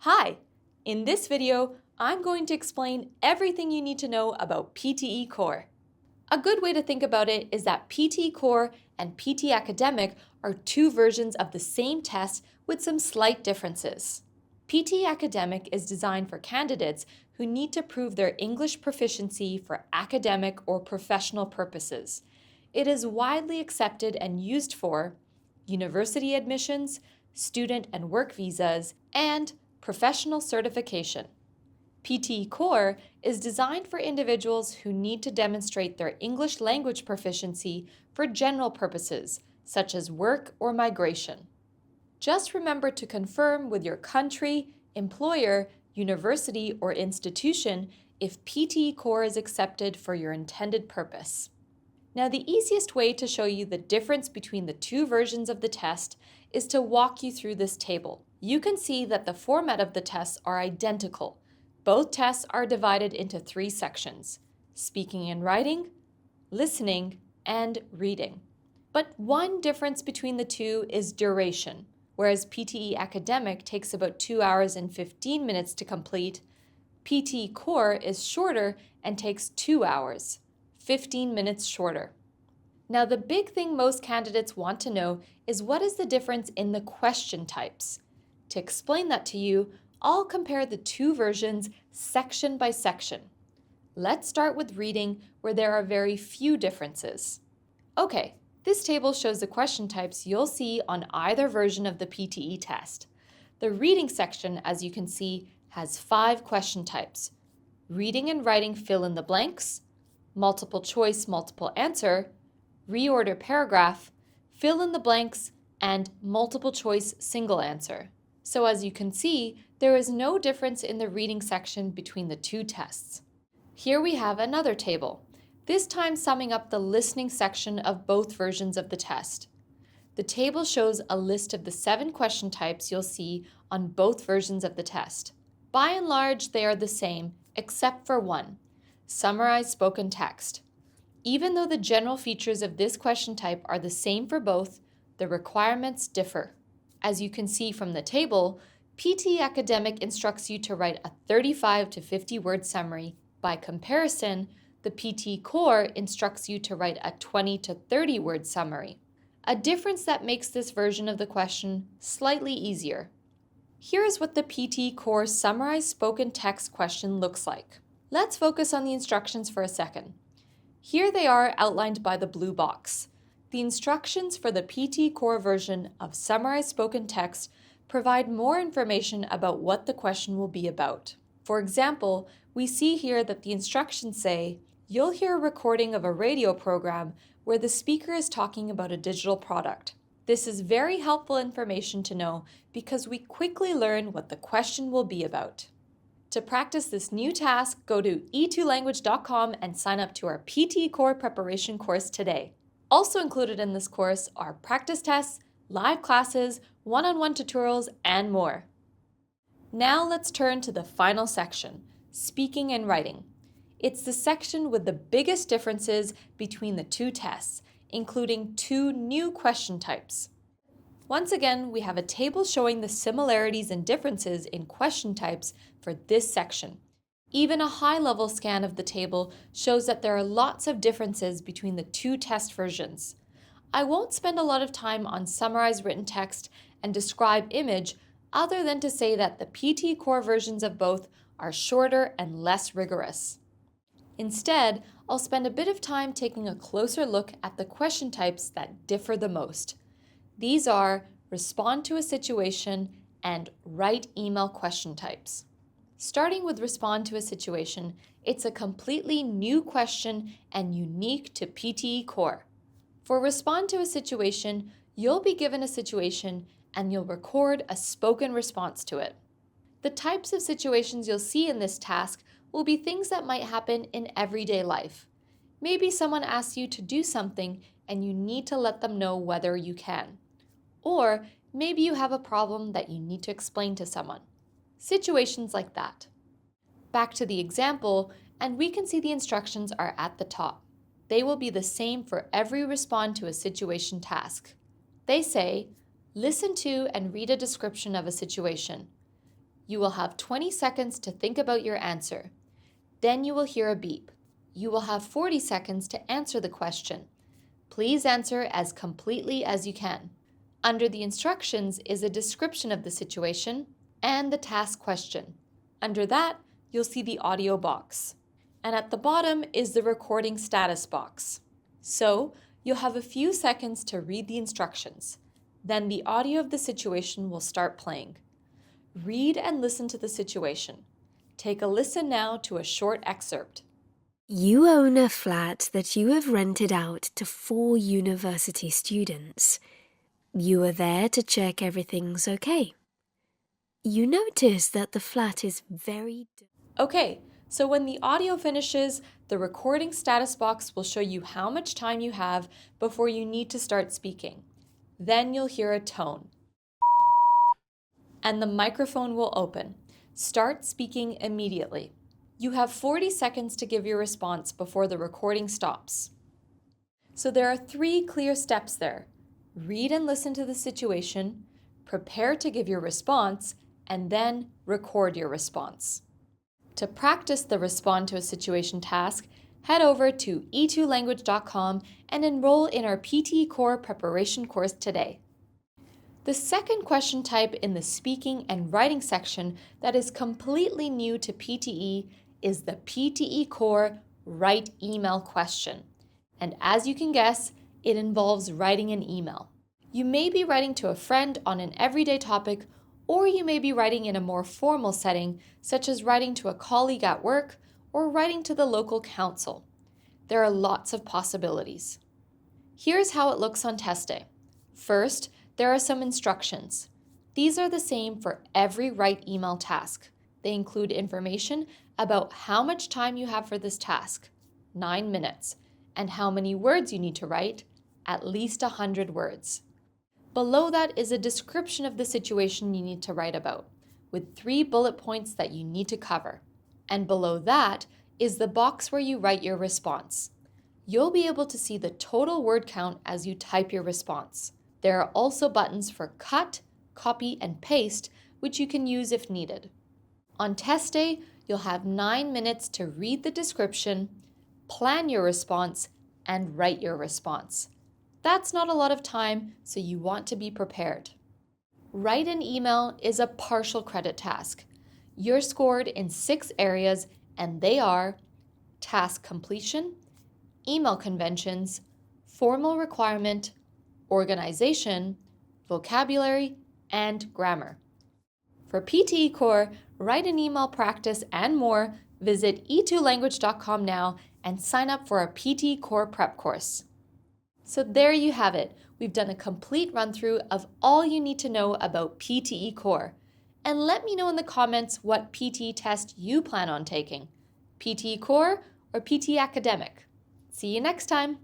Hi! In this video, I'm going to explain everything you need to know about PTE Core. A good way to think about it is that PTE Core and PTE Academic are two versions of the same test with some slight differences. PTE Academic is designed for candidates who need to prove their English proficiency for academic or professional purposes. It is widely accepted and used for university admissions, student and work visas, and professional certification. PTE Core is designed for individuals who need to demonstrate their English language proficiency for general purposes, such as work or migration. Just remember to confirm with your country, employer, university, or institution if PTE Core is accepted for your intended purpose. Now, the easiest way to show you the difference between the two versions of the test is to walk you through this table. You can see that the format of the tests are identical. Both tests are divided into three sections: speaking and writing, listening, and reading. But one difference between the two is duration. Whereas PTE Academic takes about 2 hours and 15 minutes to complete, PTE Core is shorter and takes 2 hours, 15 minutes shorter. Now, the big thing most candidates want to know is what is the difference in the question types. To explain that to you, I'll compare the two versions section by section. Let's start with reading, where there are very few differences. Okay, this table shows the question types you'll see on either version of the PTE test. The reading section, as you can see, has 5 question types: reading and writing fill in the blanks, multiple choice, multiple answer, reorder paragraph, fill in the blanks, and multiple choice single answer. So as you can see, there is no difference in the reading section between the two tests. Here we have another table, this time summing up the listening section of both versions of the test. The table shows a list of the 7 question types you'll see on both versions of the test. By and large, they are the same, except for one: summarize spoken text. Even though the general features of this question type are the same for both, the requirements differ. As you can see from the table, PTE Academic instructs you to write a 35 to 50 word summary. By comparison, the PTE Core instructs you to write a 20 to 30 word summary, a difference that makes this version of the question slightly easier. Here is what the PTE Core summarized spoken text question looks like. Let's focus on the instructions for a second. Here they are outlined by the blue box. The instructions for the PTE Core version of summarized spoken text provide more information about what the question will be about. For example, we see here that the instructions say, you'll hear a recording of a radio program where the speaker is talking about a digital product. This is very helpful information to know because we quickly learn what the question will be about. To practice this new task, go to e2language.com and sign up to our PTE Core preparation course today. Also included in this course are practice tests, live classes, one-on-one tutorials, and more. Now let's turn to the final section, speaking and writing. It's the section with the biggest differences between the two tests, including 2 new question types. Once again, we have a table showing the similarities and differences in question types for this section. Even a high-level scan of the table shows that there are lots of differences between the two test versions. I won't spend a lot of time on summarize written text and describe image other than to say that the PTE Core versions of both are shorter and less rigorous. Instead, I'll spend a bit of time taking a closer look at the question types that differ the most. These are respond to a situation and write email question types. Starting with respond to a situation, it's a completely new question and unique to PTE Core. For respond to a situation, you'll be given a situation and you'll record a spoken response to it. The types of situations you'll see in this task will be things that might happen in everyday life. Maybe someone asks you to do something and you need to let them know whether you can. Or maybe you have a problem that you need to explain to someone. Situations like that. Back to the example, and we can see the instructions are at the top. They will be the same for every respond to a situation task. They say, listen to and read a description of a situation. You will have 20 seconds to think about your answer. Then you will hear a beep. You will have 40 seconds to answer the question. Please answer as completely as you can. Under the instructions is a description of the situation and the task question. Under that, you'll see the audio box. And at the bottom is the recording status box. So, you'll have a few seconds to read the instructions. Then the audio of the situation will start playing. Read and listen to the situation. Take a listen now to a short excerpt. You own a flat that you have rented out to 4 university students. You are there to check everything's okay. You notice that the flat is very... Okay, so when the audio finishes, the recording status box will show you how much time you have before you need to start speaking. Then you'll hear a tone. And the microphone will open. Start speaking immediately. You have 40 seconds to give your response before the recording stops. So there are 3 clear steps there. Read and listen to the situation, prepare to give your response, and then record your response. To practice the respond to a situation task, head over to e2language.com and enroll in our PTE Core preparation course today. The second question type in the speaking and writing section that is completely new to PTE is the PTE Core Write Email question. And as you can guess, it involves writing an email. You may be writing to a friend on an everyday topic, or you may be writing in a more formal setting, such as writing to a colleague at work or writing to the local council. There are lots of possibilities. Here's how it looks on test day. First, there are some instructions. These are the same for every write email task. They include information about how much time you have for this task, 9 minutes, and how many words you need to write, at least 100 words. Below that is a description of the situation you need to write about, with 3 bullet points that you need to cover. And below that is the box where you write your response. You'll be able to see the total word count as you type your response. There are also buttons for cut, copy, and paste, which you can use if needed. On test day, you'll have 9 minutes to read the description, plan your response, and write your response. That's not a lot of time, so you want to be prepared. Write an email is a partial credit task. You're scored in 6 areas, and they are task completion, email conventions, formal requirement, organization, vocabulary, and grammar. For PTE Core, write an email practice and more, visit e2language.com now and sign up for our PTE Core prep course. So there you have it. We've done a complete run-through of all you need to know about PTE Core. And let me know in the comments what PTE test you plan on taking, PTE Core or PTE Academic. See you next time.